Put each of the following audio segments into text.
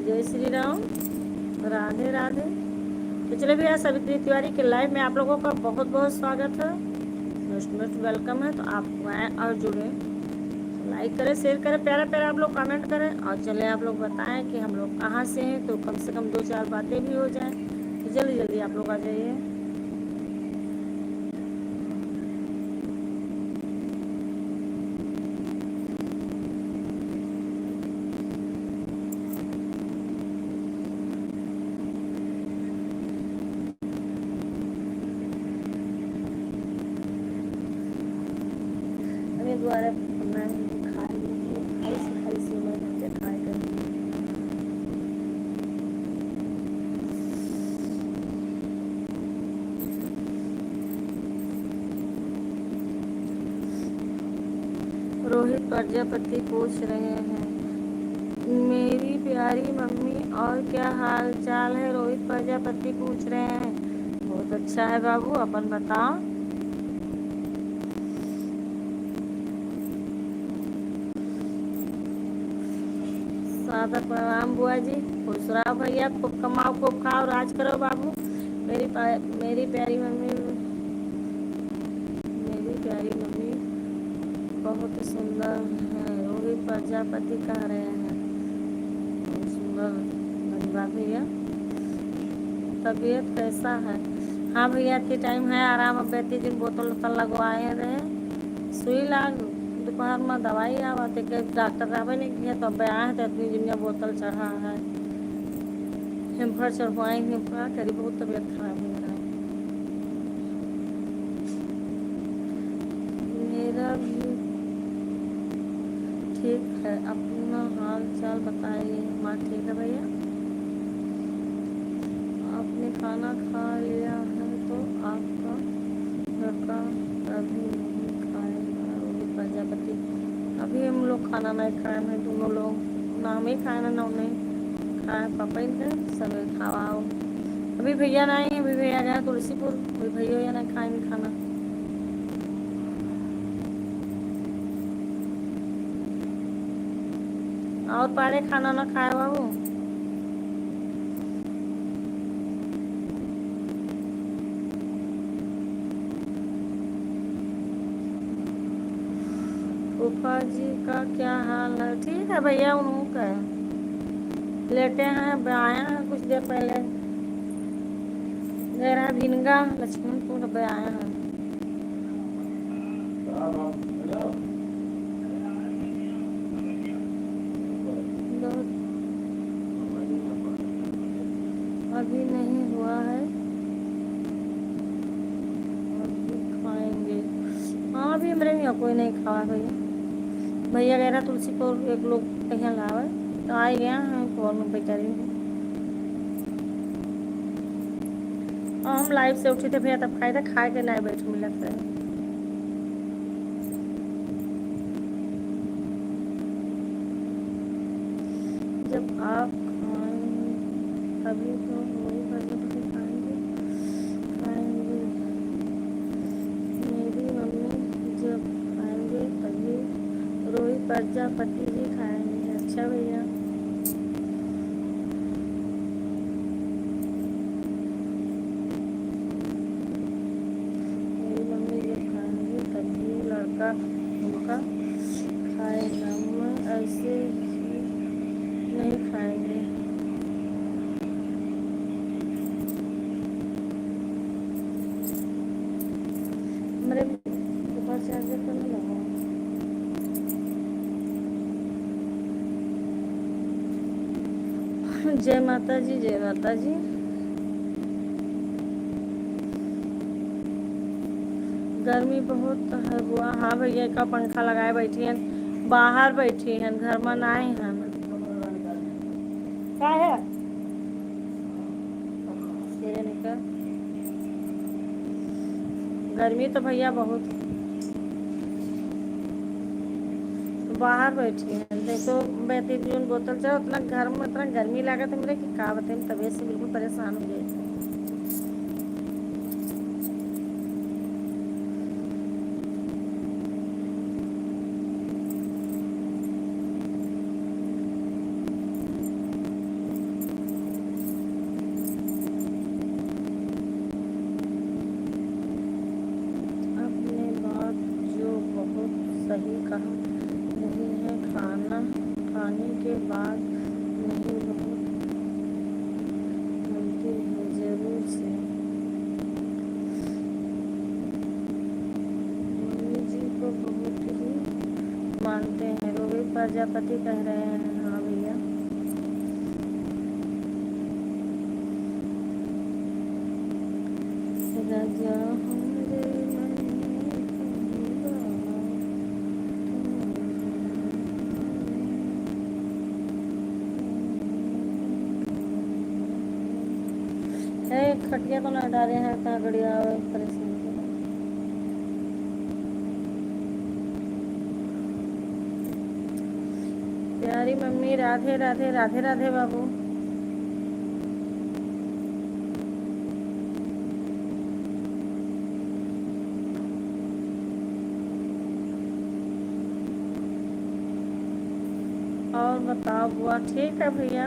जय श्री राम, राधे राधे। तो चले भैया, सवित्री तिवारी के लाइव में आप लोगों का बहुत बहुत स्वागत है, मोस्ट वेलकम है। तो आप आए और जुड़े, लाइक करें, शेयर करें, प्यारा प्यारा आप लोग कमेंट करें और चले आप लोग बताएं कि हम लोग कहाँ से हैं, तो कम से कम 2-4 बातें भी हो जाएं। तो जल्दी जल्दी आप लोग आ जाइए। द्वारा रोहित प्रजापति पूछ रहे हैं, मेरी प्यारी मम्मी और क्या हाल चाल है। रोहित प्रजापति पूछ रहे हैं, बहुत अच्छा है बाबू, अपन बताओ। सादर प्रणाम बुआ जी, खुश रहो भैया, खूब कमाओ, खूब खाओ, राज करो बाबू। मेरी प्यारी मम्मी, मेरी प्यारी मम्मी बहुत सुंदर है। रोहित प्रजापति कह रहे हैं, बहुत सुंदर। धन्यवाद भैया। तबीयत कैसा है? हाँ भैया, इतनी टाइम है आराम। अब बेहती दिन बोतल उतल लगवाए रहे, सुई लाग दोपहर में दवाई आवाते के डॉक्टर रहबे नहीं किया, तो अब आए हैं तो इतनी दुनिया बोतल चढ़ा है। हिमफर चढ़वाएंगे, क्या करी, बहुत तबीयत खराब हो रहा है मेरा भी। ठीक है, अपना हाल चाल बताइए। माँ ठीक है भैया। आपने खाना खा लिया है तो आपका लड़का अभी नहीं खाएगा। रोहित प्रजापति, अभी हम लोग खाना नहीं खाए हैं, दोनों लोग नाम ही खाए ना, नाम नहीं खाए। पापा इनके सब खावाओ। अभी भैया नहीं, अभी भैया गए तुलसीपुर, अभी भैया या नहीं खाएंगे खाना। और पारे खाना ना खाए बाबू। फूफा जी का क्या हाल है? ठीक है भैया, उनका लेटे हैं, आया है कुछ देर पहले, गए रहा भिनगा लक्ष्मणपुर, अब आया है। अभी नहीं हुआ है, अभी खाएंगे। हाँ, अभी मेरे यहाँ कोई नहीं खावा भैया। भैया गए रहा तुलसीपुर, एक लोग कहीं लावे तो आ गया हैं, कॉल में बेचारी हूँ। हम लाइव से उठी थे भैया, तब खाए थे, खा के नहीं बैठ मिला था। जब आप खाएंगे तभी तो वही प्रजापति खाएंगे। मेरी मम्मी जब खाएंगे तभी रोहित प्रजापति जी खाएंगे। अच्छा भैया, मेरी मम्मी जब खाएंगे तभी लड़का उनका खाएगा, मैं ऐसे ही नहीं खाएंगे। मेरे ऊपर चार्जर करने लगा। जय माता जी, जय माता जी। गर्मी बहुत है बुआ। हाँ भैया का पंखा लगाए बैठी हैं, बाहर बैठी हैं, घर में नहीं हैं। क्या है गर्मी तो भैया बहुत, बाहर बैठी हैं। देखो बैठी जून बोतल से उतना घर में इतना गर्मी लगा था मेरे कि का बताए, तबीयत से बिल्कुल परेशान हो गई। कहा नहीं है खाना खाने के बाद नहीं बहुत मिलती है जरूर से। मम्मी जी को बहुत ही मानते हैं, रोहित प्रजापति कह रहे हैं। हाँ भैया, राजा हमरे मन में कहूँगा है। खटिया तो ना डाले हैं, कहाँ गड़िया परेशान। प्यारी मम्मी राधे राधे राधे राधे बाबू। और बताओ बुआ ठीक है भैया।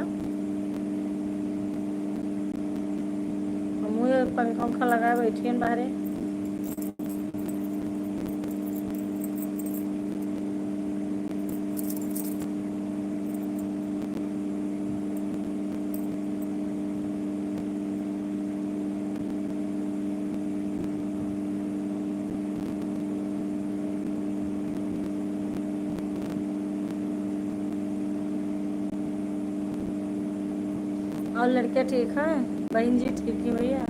हम पंखा उंखा लगाए बैठी हैं बाहरे। और लड़के ठीक हैं? बहन जी ठीक है भैया।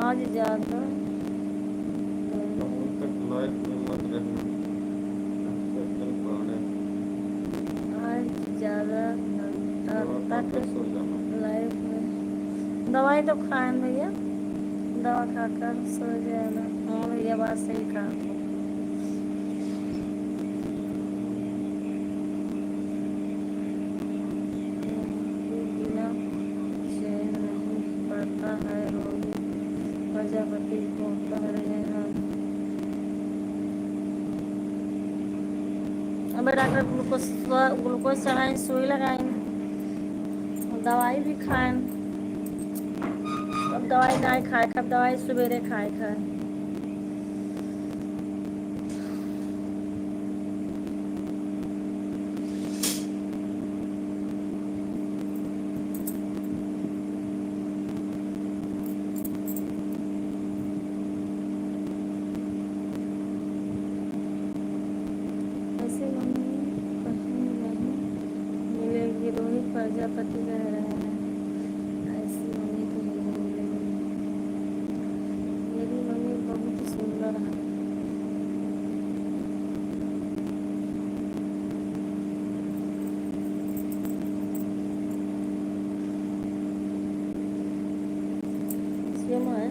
आज ज़्यादा लाइफ में दवाई तो खाएं भैया, दवा खाकर सो जाना। हाँ भैया बात सही कहा। बिना चैन नहीं पड़ता है, रोगी प्रजापति को कह रहे हैं। अब डॉक्टर ग्लूकोज चढ़ाएं, सुई लगाएं, दवाई भी खाएं। अब दवाई ना खाए, कब दवाई सवेरे खाए। ऐसे मम्मी कहीं नहीं मिलेगी, रोहित प्रजापति कह रहे हैं। ऐसी मम्मी कहीं नहीं मिलेगी। मेरी मम्मी बहुत सुंदर है। श्यामा है,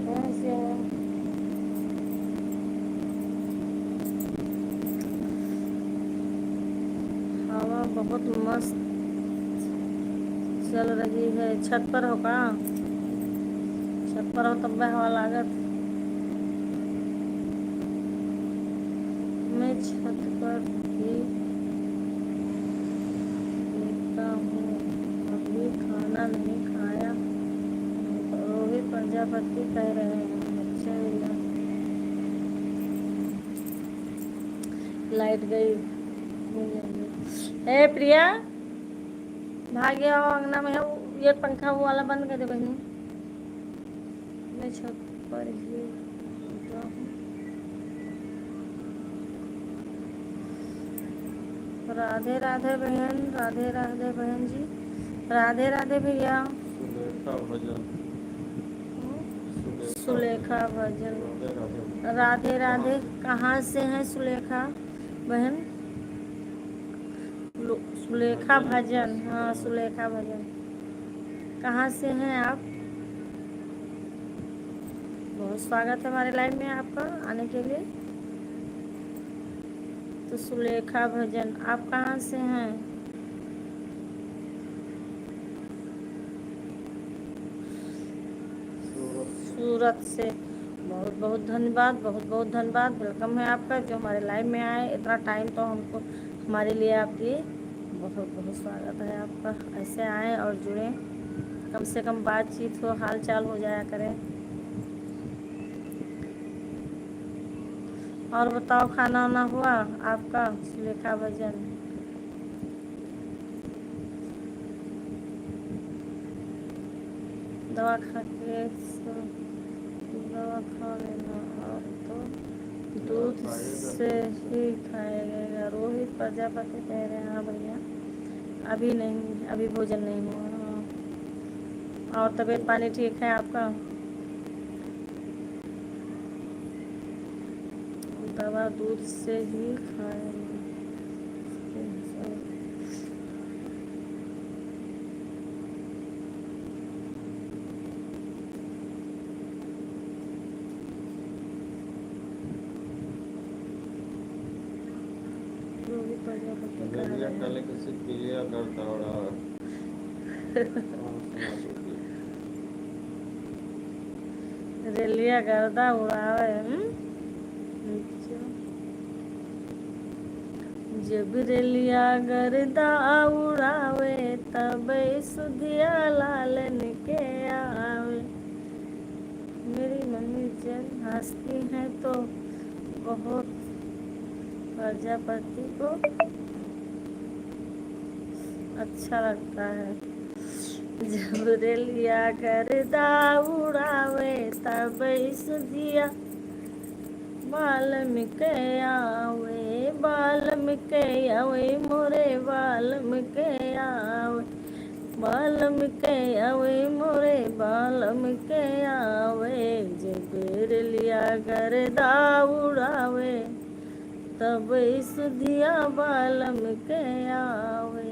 कहाँ श्यामा? हवा बहुत मस्त चल रही है। छत पर हो का? छत पर हो तब भी हवा लागत। मैं छत पर ही देखता हूँ, अभी खाना नहीं खाया। रोहित प्रजापति कह रहे हैं। अच्छा भैया, लाइट गई। ए प्रिया भाग गया हो, अंगना में है ये पंखा वो वाला बंद कर दे बहनी। मैं छत पर ही हूँ। राधे राधे बहन, राधे राधे बहन जी, राधे राधे भैया। सुलेखा भजन, राधे राधे। कहाँ से हैं सुलेखा बहन? सुलेखा भजन, हाँ सुलेखा भजन। कहाँ से हैं आप? बहुत स्वागत है हमारे लाइव में आपका आने के लिए। तो सुलेखा भजन आप कहाँ से हैं? सूरत से। बहुत बहुत धन्यवाद, बहुत बहुत धन्यवाद। वेलकम है आपका, जो हमारे लाइव में आए। इतना टाइम तो हमको हमारे लिए आप दिए, बहुत बहुत स्वागत है आपका। ऐसे आएँ और जुड़ें, कम से कम बातचीत हो, हाल चाल हो जाया करें। और बताओ, खाना वाना हुआ आपका? सुलेखा भजन, दवा खा के दवा खा लेना, और तो दूध से ही खाएगा। रोहित प्रजापति कह रहे हैं हाँ भैया, अभी नहीं, अभी भोजन नहीं हुआ। और तबीयत पानी ठीक है आपका? दवा दूध से ही खाएगा। रोहित प्रजापति कह रहे हैं रेलिया गर्दा उड़ावे। जब रेलिया गर्दा उड़ावे, तब सुधिया लालन के आवे। मेरी मम्मी जब हंसती है तो बहुत प्रजापति को अच्छा लगता है। जब रेलिया गर्दा उड़ावे, तब सुधिया वाल्मीकि आवे। वाल्मीकि आवे मोरे वाल्मीकि आवे। वाल्मीकि आवे मोरे वाल्मीकि आवे। जब रेलिया गर्दा उड़ावे, तब सुधिया वाल्मीकि आवे।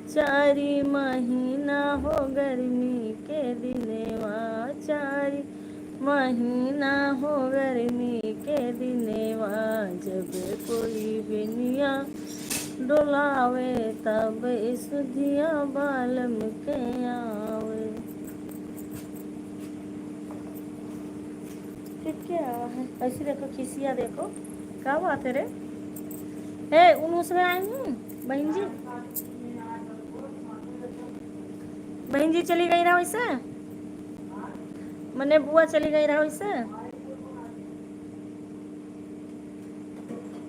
चारी महीना हो गर्मी के दिनेवा, चारी महीना हो गर्मी के दिनेवा। जब कोई बिनिया डोलावे, तब सुधिया वाल्मीकि आवे। क्या है ऐसी? देखो खिसिया, देखो क्या बात है रे। हे उन उसमें आई हूँ बहन जी, बहन जी चली गई रहा वैसे, मैंने बुआ चली गई रहा वैसे।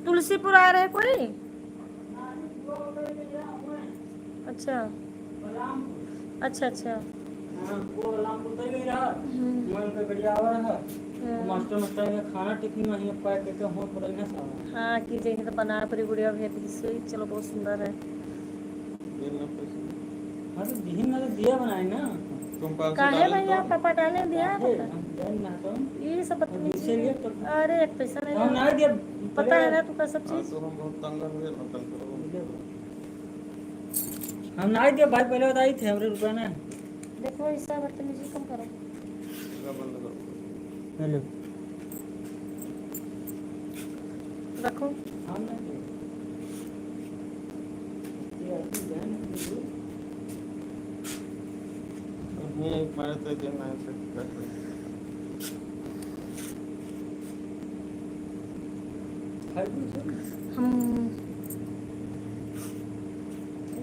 तुलसीपुर आ रहे कोई? अच्छा अच्छा अच्छा। खाना टिफिन में पैक करके हो पड़ेगा सारा। हाँ की जगह तो बना पूरी गुड़िया भेज दी सोई। चलो बहुत सुंदर है। हाँ तो दिही में तो दिया बनाए ना। काहे भैया पापा डाले दिया है तो ये सब बदतमीजी। तो अरे एक पैसा नहीं हम लगा। ना दिया पता है ना तुका सब चीज। हम ना दिया भाई, पहले बताई थे हमरे रुपया ना। देखो ऐसा बदतमीजी कम करो। हेलो रखो। हम ना दिया ये आती है ना। ये मारे तो देना है से हम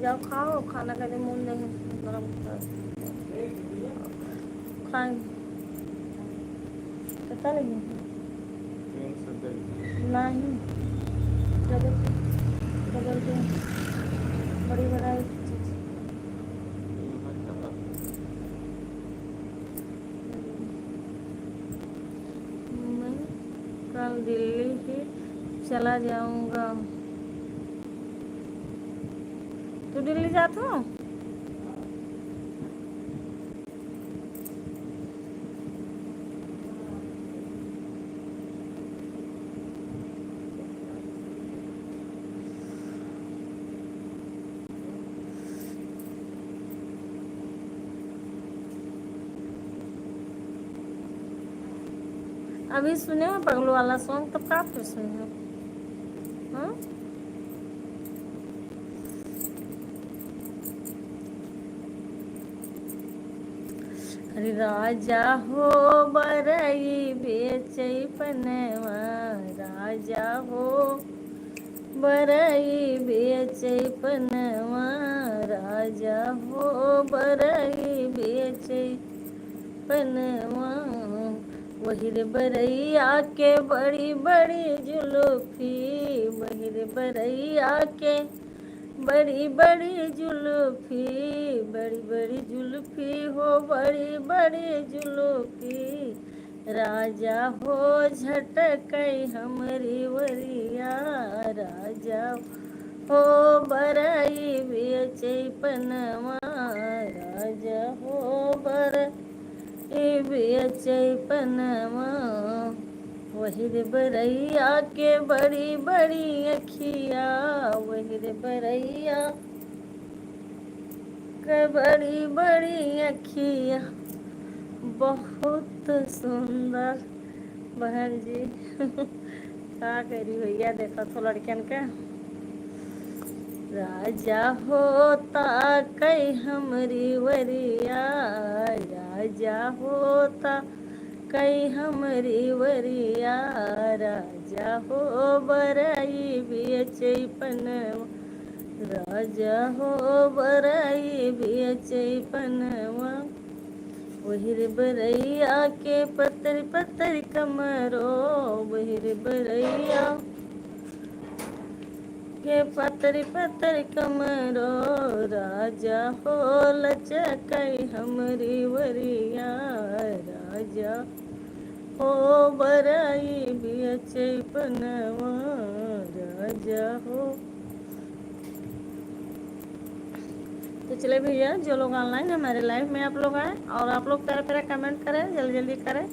जाओ खाओ, खाना का भी मूड नहीं है, गरम खाएंगे। पता नहीं नहीं बदल के बड़ी बड़ाई चीज। मैं कल दिल्ली ही चला जाऊंगा। तू दिल्ली जाता हो? अभी सुने हो पगलू वाला सॉन्ग? तब का फिर सुने हो? हाँ हरि राजा हो बरई बेचै पनवा, राजा हो बरई बेचै पनवा, राजा हो बरई बेचै पनवा। वही रे बरैया के बड़ी बड़ी जुल्फी, वही रे बरैया के बड़ी बड़ी जुल्फी, बड़ी बड़ी जुल्फी हो बड़ी बड़ी जुल्फी, राजा हो झटकई हमरी वरिया, राजा हो बरई बेचै पनवा, राजा हो बरई बेचै पनवा। वही रे बरैया के बड़ी बड़ी अखिया, वही रे बरैया के बड़ी बड़ी अखिया, बहुत सुंदर। बहन जी का करी भैया, देखो तो लड़कन के। राजा होता कई हमरी वरिया, राजा होता कई हमरी वरिया, राजा हो बरई बेचै पनवा, राजा हो बरई बेचै पनवा। वही रे बरैया के पतरी पतरी कमरो, वही रे बरैया के पतरी पतरी कमरो, राजा हो लचकई हमरी वरिया, राजा हो बरई बेचै पनवा, राजा हो। तो चले भैया, जो लोग ऑनलाइन हमारे लाइव में आप लोग आए, और आप लोग प्यारा प्यारा कमेंट करें, जल्दी जल्दी करें,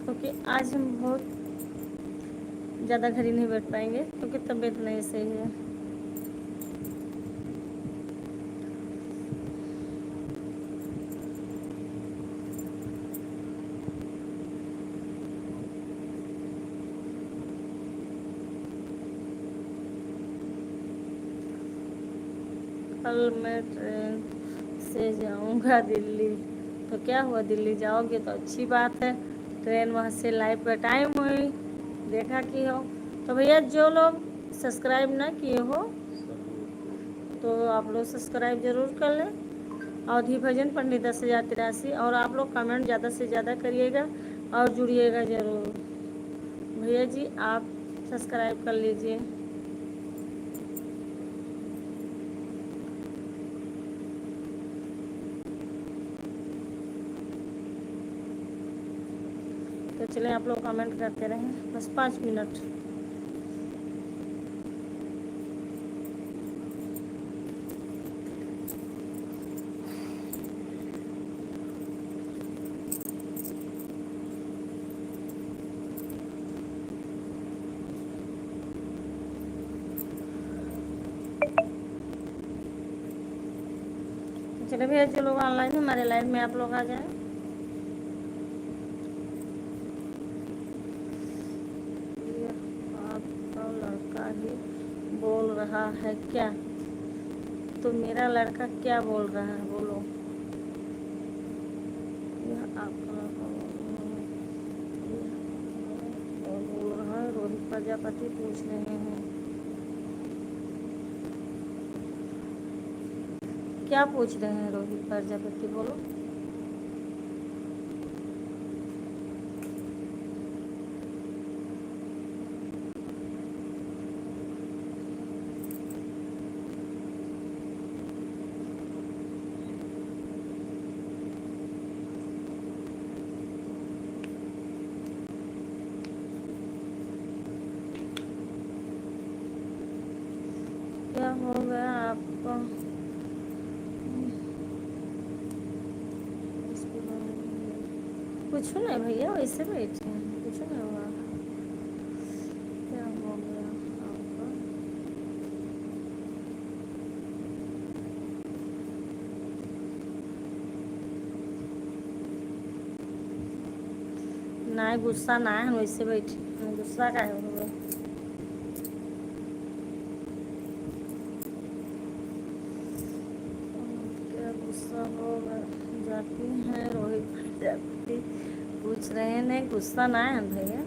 क्योंकि आज हम बहुत ज़्यादा घर ही नहीं बैठ पाएंगे, क्योंकि तबीयत नहीं सही है। कल मैं ट्रेन से जाऊंगा दिल्ली। तो क्या हुआ, दिल्ली जाओगे तो अच्छी बात है, ट्रेन वहाँ से लाइव का टाइम हुई देखा कि हो। तो भैया जो लोग सब्सक्राइब ना किए हो तो आप लोग सब्सक्राइब ज़रूर कर लें। अवधि भजन पंडित 10,083, और आप लोग कमेंट ज़्यादा से ज़्यादा करिएगा और जुड़िएगा ज़रूर। भैया जी आप सब्सक्राइब कर लीजिए। तो चलें, आप लोग कमेंट करते रहें, बस 5 मिनट। चले भैया, जो लोग ऑनलाइन हैं हमारे लाइव में आप लोग आ जाएं। ये आपका लड़का ही बोल रहा है क्या? तो मेरा लड़का क्या बोल रहा है, बोलो। यह आपका बोल रहा है, रोहित प्रजापति पूछ रहे हैं क्या पूछ रहे हैं रोहित प्रजापति, बोलो। क्या हो गया आपको? कुछ नहीं भैया, वैसे बैठे हैं, कुछ नहीं हुआ। क्या हो गया आपको? ना गुस्सा ना है, वैसे बैठे, गुस्सा का है हुआ। क्या गुस्सा हो जाती हैं रोहित जाती पूछ रहे हैं, नहीं गुस्सा ना है भैया।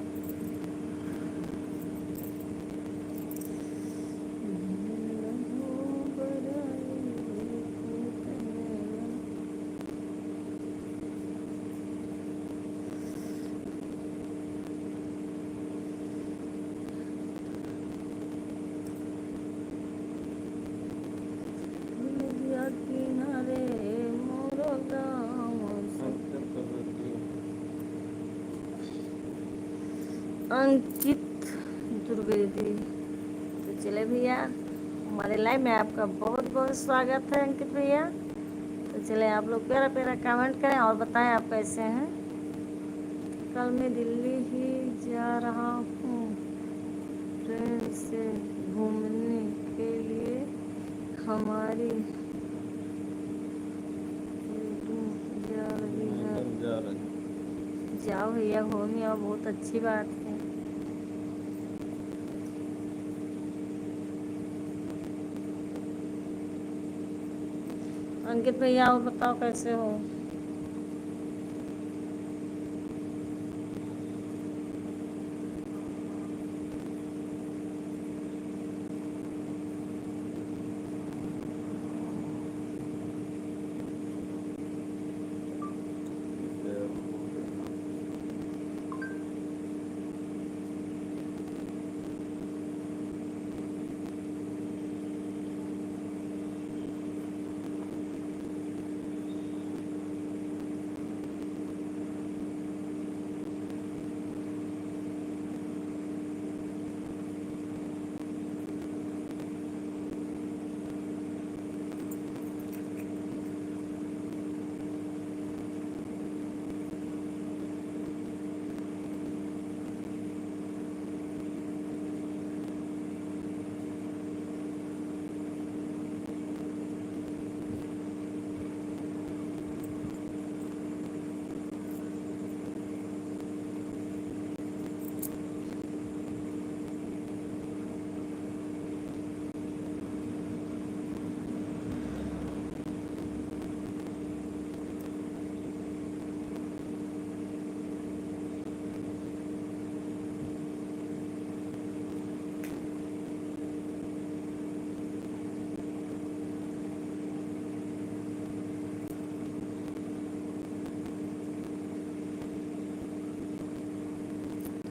नदिया किनारे मोर गाँव अंकित द्विवेदी। तो चले भैया, हमारे लाइव में आपका बहुत बहुत स्वागत है अंकित भैया। तो चले आप लोग प्यारा प्यारा कमेंट करें और बताएं आप कैसे हैं। कल मैं दिल्ली ही जा रहा हूँ ट्रेन से घूमने के लिए, हमारी जा रही है। जा रहे जाओ भैया घूमिए, और बहुत अच्छी बात है। अंकित भैया और बताओ कैसे हो।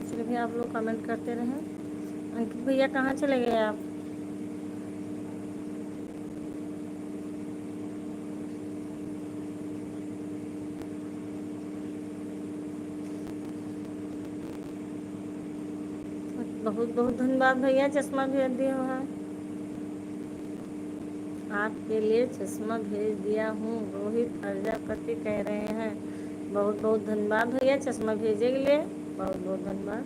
चलिए भैया आप लोग कमेंट करते रहें। अंकित भैया कहाँ चले गए आप। बहुत बहुत धन्यवाद भैया, चश्मा भेज दिया हुआ है आपके लिए, चश्मा भेज दिया हूँ। रोहित प्रजापति कह रहे हैं। बहुत बहुत धन्यवाद भैया चश्मा भेजे के लिए, बहुत बहुत धन्यवाद।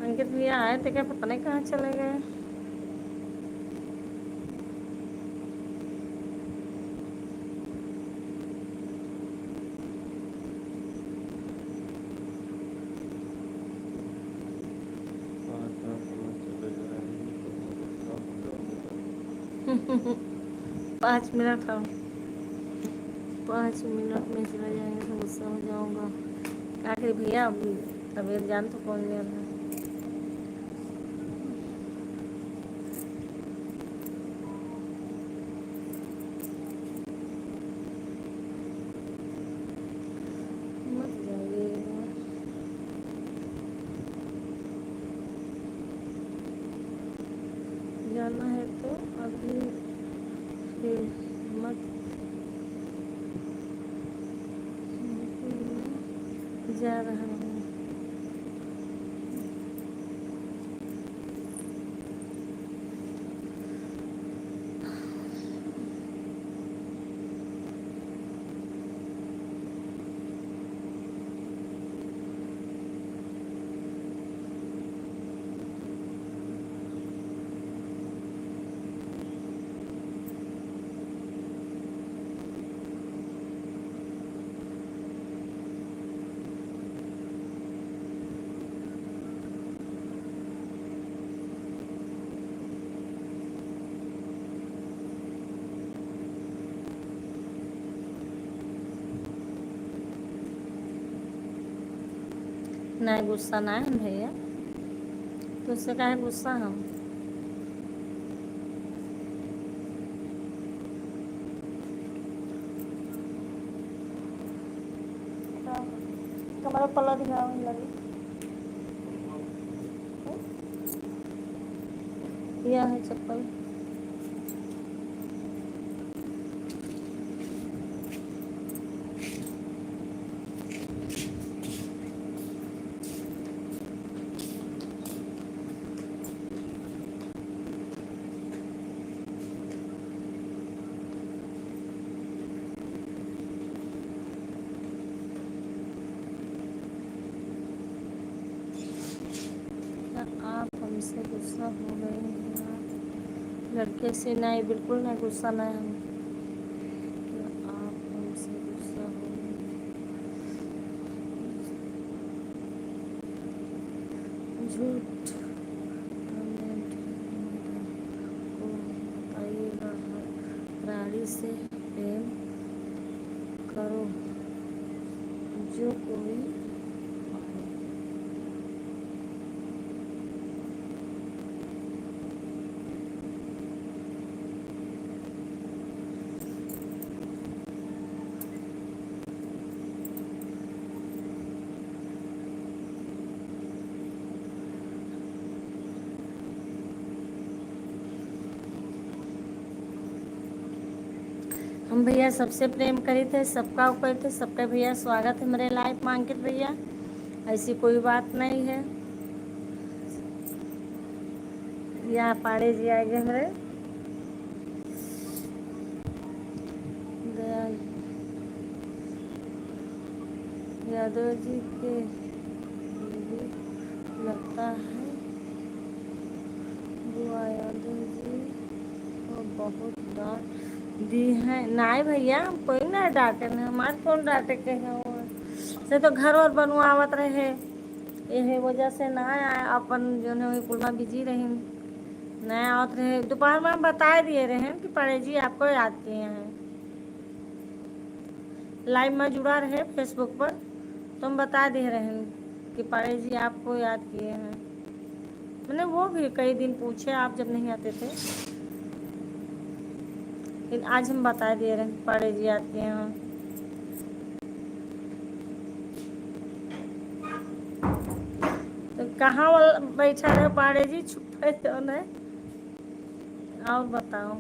अंकित भैया आए थे क्या, पता नहीं कहाँ चले गए। चले 5 मिनट हम 5 मिनट में चले जाएंगे तो गुस्सा हो जाऊंगा। क्या करें भैया, अब तबीयत जान तो कौन ले रहा है। मत जाइएगा, जाना है तो अभी फिर मत जा रहा हूँ। नहीं गुस्सा ना है भैया, तो उससे काहे गुस्सा हम। तुम्हारा पल्ला दिखाओ लगी यह है चप्पल। क्या आप हमसे गुस्सा हो गए हैं आप लड़के से? नहीं बिल्कुल नहीं, गुस्सा नहीं हम। क्या आप हमसे गुस्सा हो गए? झूठ कमेंट को बताइएगा, हर प्राणी से प्रेम करो जो कोई हम भैया सबसे प्रेम करी थे, सबका ऊपर थे, सबका भैया स्वागत है मेरे लाइफ में अंकित भैया, ऐसी कोई बात नहीं है। यहाँ पाड़े जी आएंगे हमारे यादव जी के लिए लगता है बुआ यादव जी को बहुत डांट दी है। नहीं भैया हम कोई ना डांटे न, हमारे कौन डांटे के हैं से तो घर और बनवावत रहे यही वजह से ना आए अपन जो है वही कुल में बिजी रही नया आवत रहे। दोपहर में हम बता दिए रहे कि पड़े जी आपको याद किए हैं, लाइव में जुड़ा रहे फेसबुक पर, तो हम बता दे रहे हैं कि पड़े जी आपको याद किए हैं। मैंने वो भी कई दिन पूछे आप जब नहीं आते थे, लेकिन आज हम बता दे रहे हैं पड़े जी याद किए हैं। तो कहाँ बैठा रहे पाड़े जी, चुप है तो नहीं। और बताओ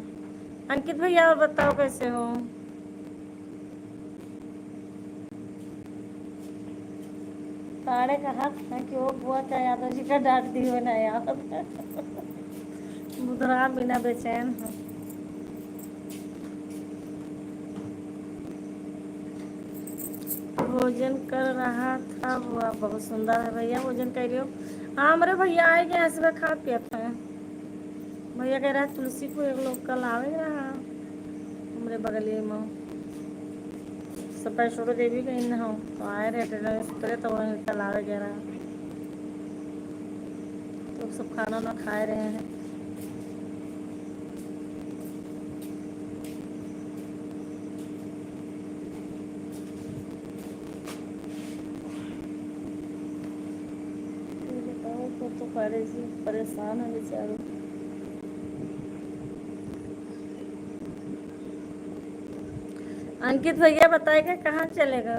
अंकित भैया, और बताओ कैसे हो? पाड़े कहा था कि वो बुआ क्या यादव जी का डांट दी हो ना याद मुद्रा बिना बेचैन है। भोजन कर रहा था बुआ, बहुत सुंदर है भैया, भोजन कर रहे हो? हाँ मेरे भैया आएंगे ऐसे में खा पिया था। भैया कह रहा है तुलसी को एक लोग कल आवे रहा हमारे बगलिए में सब पैसों देवी कहीं ना हो, तो आए रहे थे तो वहीं कल आवे कह रहा, तो सब खाना ना खाए रहे हैं। तो परेशान है बेचारे। अंकित भैया बताएगा कहाँ चलेगा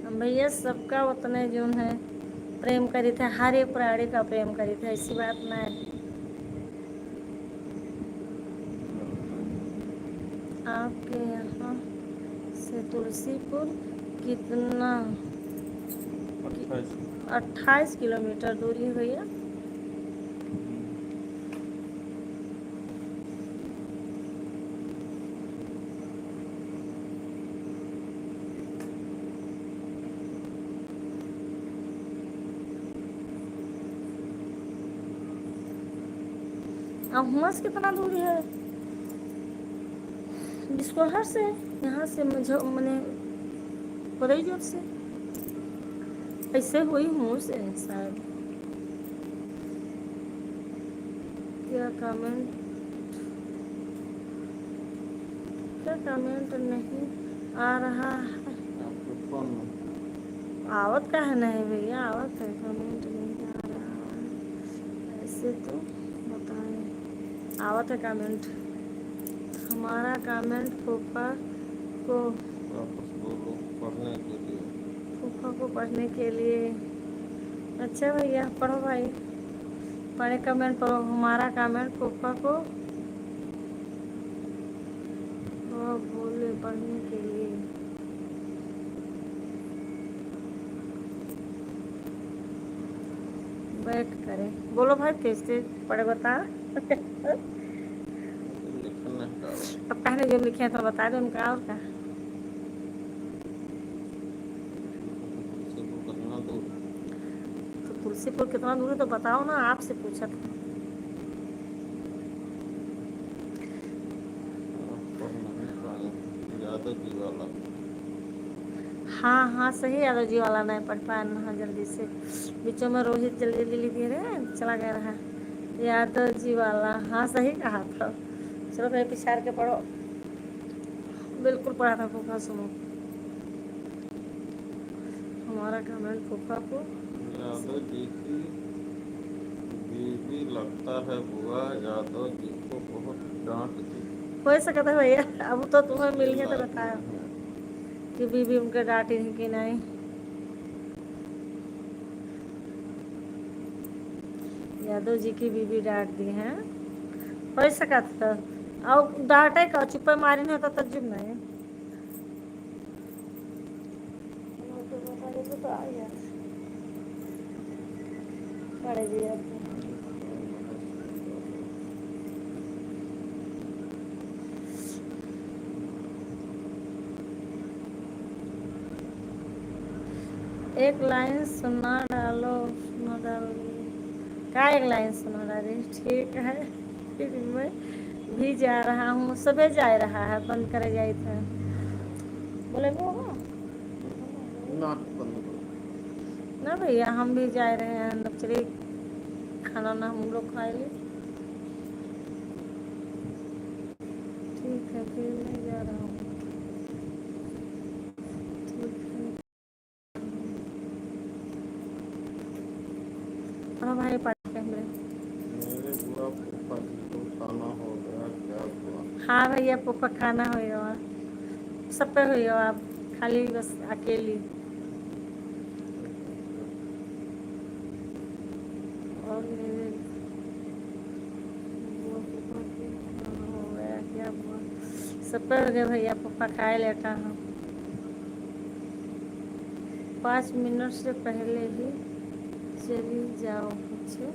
हम भैया सबका उतने जो है प्रेम करी थे, हर एक प्राणी का प्रेम करी थे, ऐसी बात ना है। आपके यहाँ से तुलसीपुर कितना? 28 किलोमीटर दूरी है भैया। अब हुआ से कितना दूरी है? जिसको हर से यहाँ से मुझे मैंने बड़ी जोर से ऐसे हुई हूँ से शायद। क्या कमेंट नहीं आ रहा है? आवत का है नहीं भैया, आवत है, कमेंट नहीं आ रहा है ऐसे तो बताएं। आवत है कमेंट। हमारा कमेंट फूफा को वापस बोलो पढ़ने के लिए। फूफा को पढ़ने के लिए। अच्छा भैया पढ़ो भाई, पढ़े कमेंट पढ़ो। हमारा कमेंट फूफा को वो बोले पढ़ने के लिए। बैठ करें, बोलो भाई कैसे पढ़े बता। लिखने का अब कहने जो लिखे हैं तो बता दो उनका और क्या। तुलसी को कितना दूर तो तुलसीपुर कितना दूर है तो बताओ ना, आपसे पूछा था। पढ़ नहीं पाए। यादव जी वाला हाँ हाँ सही, यादव जी वाला नहीं पढ़ पाया ना जल्दी से। बीचों में रोहित जल्दी जल्दी लिख दे रहे चला गया रहा। यादव जी वाला हाँ सही कहा था। चलो भाई पिछाड़ के पढ़ो, बिल्कुल पढ़ा था फूफा सुनो। हमारा कमेंट फूफा को यादव जी की बीवी लगता है बुआ यादव जी को बहुत डांट दी। हो सकता है भैया, अब तो तुम्हें मिल गया तो लाइफ बताया में है। कि बीबी उनके डांटी थी कि नहीं। यादव जी की बीबी डांट दी है, हो सकता था। और डांटे का चुप्पे मारी नहीं होता तजुब नहीं। तो बता देते तो आ गया। पढ़े जी अब। एक लाइन सुना डालो, सुना डालो क्या, एक लाइन सुना डाली ठीक है। फिर मैं भी जा रहा हूँ, सबे जा रहा है, बंद करे जाए थे बोले वो ना बंद करो। ना भैया हम भी जा रहे हैं, अब चलिए खाना ना हम लोग खाए ले। ठीक है फिर मैं जा रहा हूँ। ठीक है हाँ भाई पढ़ के हमरे। मेरे बुआ फूफा जी को खाना हो गया क्या हुआ। हाँ भैया पुप्पा खाना हो गया, सब पे हो गया, आप खाली बस अकेली। और मेरे बुआ पुप्पा को खाना हो गया क्या हुआ, सब पे हो गया भैया, पुप्पा खाए लेटा हूँ। 5 मिनट से पहले ही चली जाओ। अच्छा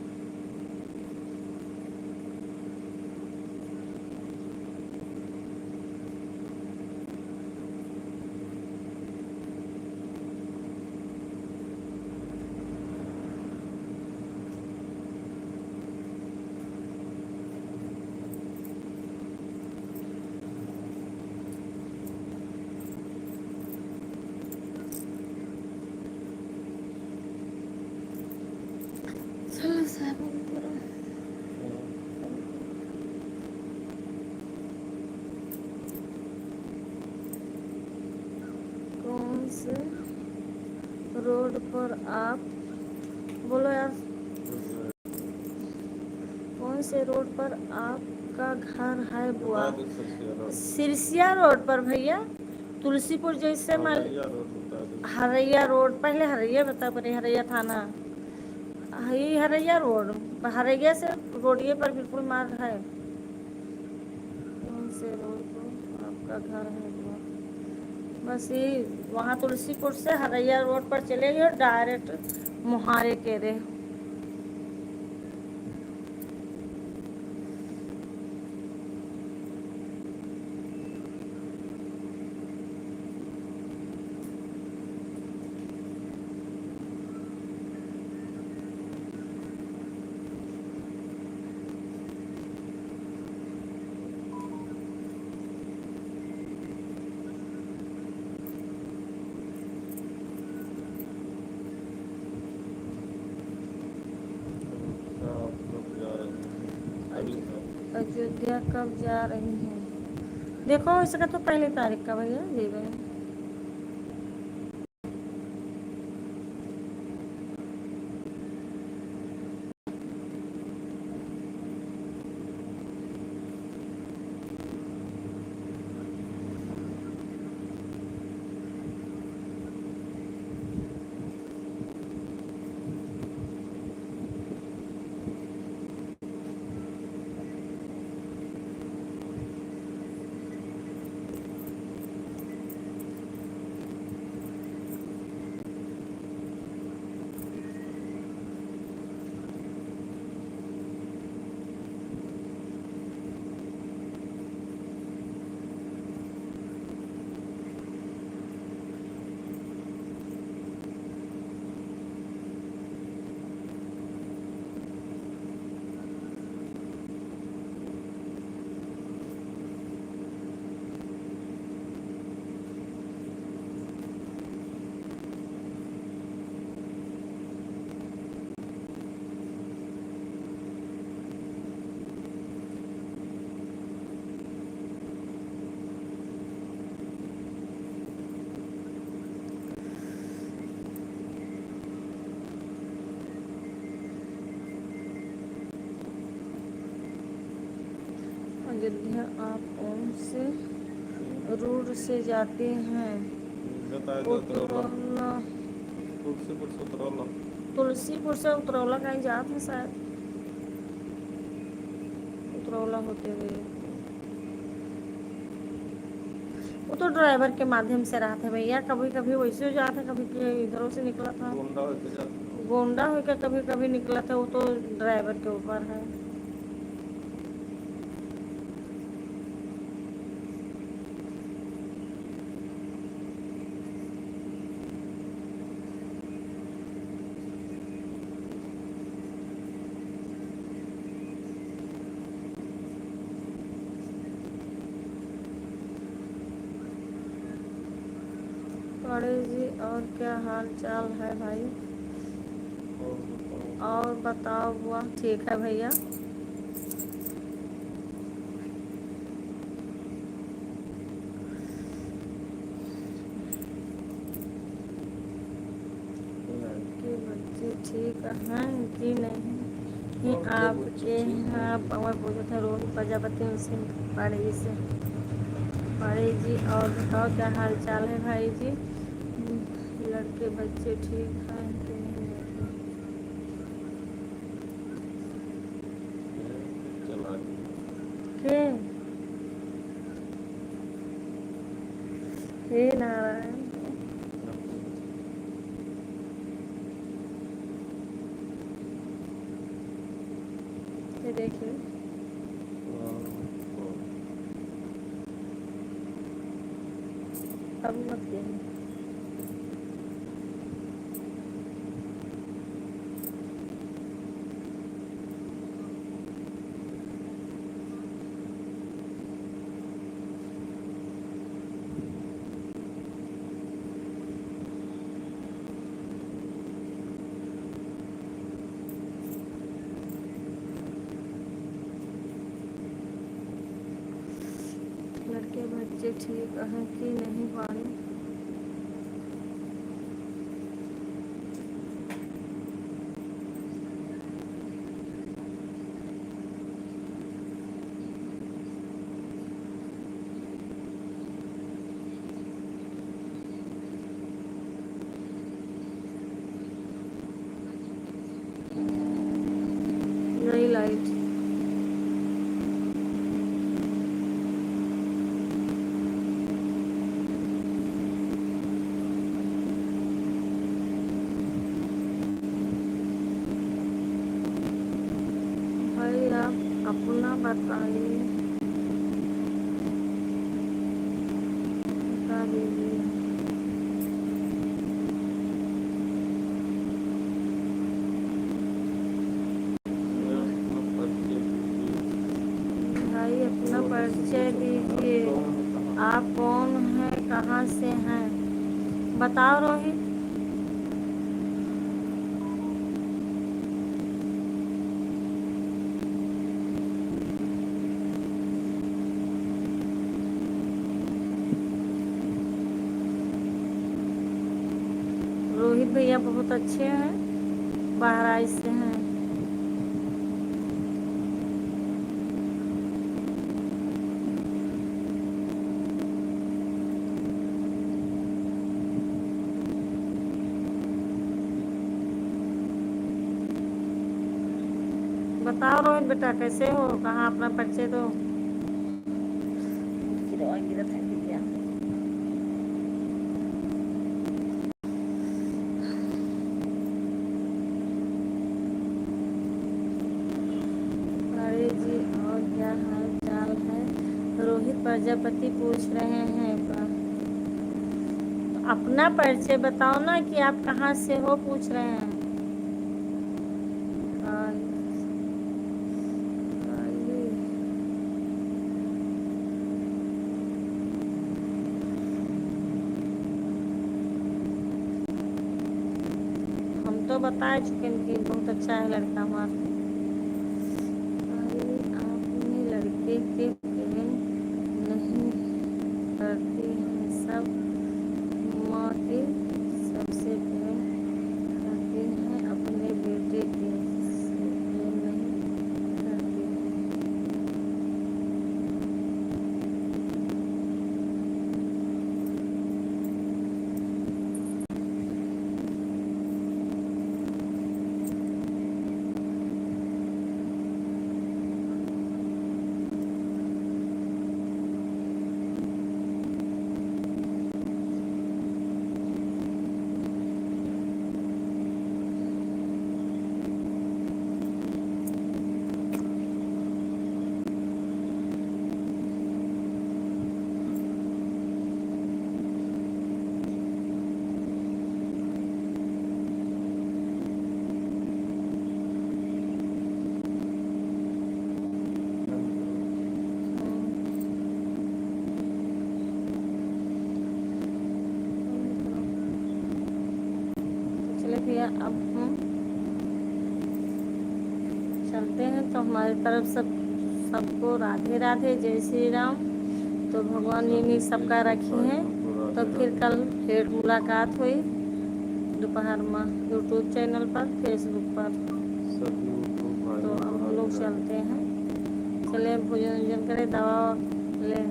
चलो साहब कौन से रोड पर आप, बोलो यार, कौन से रोड पर आपका घर है बुआ। बता दो सिरसिया रोड। सिरसिया रोड पर भैया, तुलसीपुर जैसे मान हरैया रोड बता दो। हरैया रोड, पहले हरैया बता पड़े, हरैया थाना, यही हरैया रोड, हरैया से रोडिये पर बिल्कुल मार है। कौन से रोड पर आपका घर है बुआ, बस यही वहाँ तुलसीपुर से हरैया रोड पर चले गए डायरेक्ट मुहारे के रे। अच्छा आप लोग जा रहे हैं अभी तक। अयोध्या कब जा रही हैं, देखो इसका तो 1 तारीख का भैया दे रहे हैं। गिद्ध आप कौन से रूट से जाते हैं? बताए दो उतरौला। उतरौला। तुलसीपुर से उतरौला। तुलसीपुर से उतरौला कहीं जाते हैं शायद, उतरौला होते हुए। वो तो ड्राइवर के माध्यम से रहा था भैया, कभी कभी वैसे हो जाता, कभी इधरों से निकला था, गोंडा होके जाते। गोंडा होकर कभी कभी निकला था, वो तो ड्राइवर के ऊपर है। बड़े जी और क्या हाल चाल है भाई? और बताओ बुआ। ठीक है भैया। लड़के बच्चे ठीक हैं कि नहीं? आपके यहाँ पवन पूछे थे रोहित प्रजापति उनसे बड़े से। बड़े जी और बताओ क्या हाल चाल है भाई जी? लड़के बच्चे ठीक हैं कि नहीं? चला के हे नारायण। ये देखिए अब मत कहिए। लड़के बच्चे ठीक हैं कि नहीं पानी? नई लाइट। भाई आप अपना बताइए, बता दीजिए। भाई अपना परिचय दीजिए, आप कौन हैं, कहाँ से हैं? बताओ रोहित। रोहित भैया बहुत अच्छे हैं, बहराइच से हैं। बताओ रोहित बेटा कैसे हो, कहाँ अपना परिचय दो। अरे जी और क्या हाल चाल है? रोहित प्रजापति पूछ रहे हैं। तो अपना परिचय बताओ ना कि आप कहाँ से हो, पूछ रहे हैं। हम तो बता चुके हैं कि बहुत अच्छा है लड़का हमारा। अरे आपने लड़के के प्रेम नहीं करते हैं, सब माँ के सबसे प्रेम करते हैं, अपने बेटे के से प्रेम नहीं करते हैं। भैया अब हम चलते हैं। तो हमारी तरफ सबको राधे राधे, जय श्री राम। तो भगवान इन्हीं सबका रखे हैं। तो फिर कल फिर मुलाकात हुई दोपहर में यूट्यूब चैनल पर, फेसबुक पर। तो अब हम लोग चलते हैं। चले भोजन वोजन करें, दवा ले।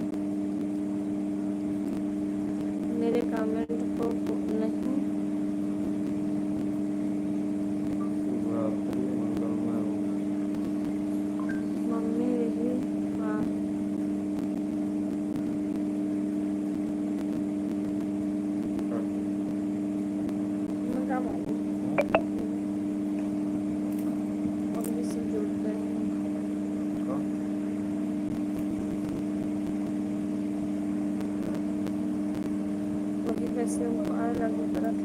मेरे कमेंट को नहीं मम्मी रही। हाँ मैं क्या बोलूं? मम्मी से जुड़ गए हैं। वही वैसे उनको अलग तरह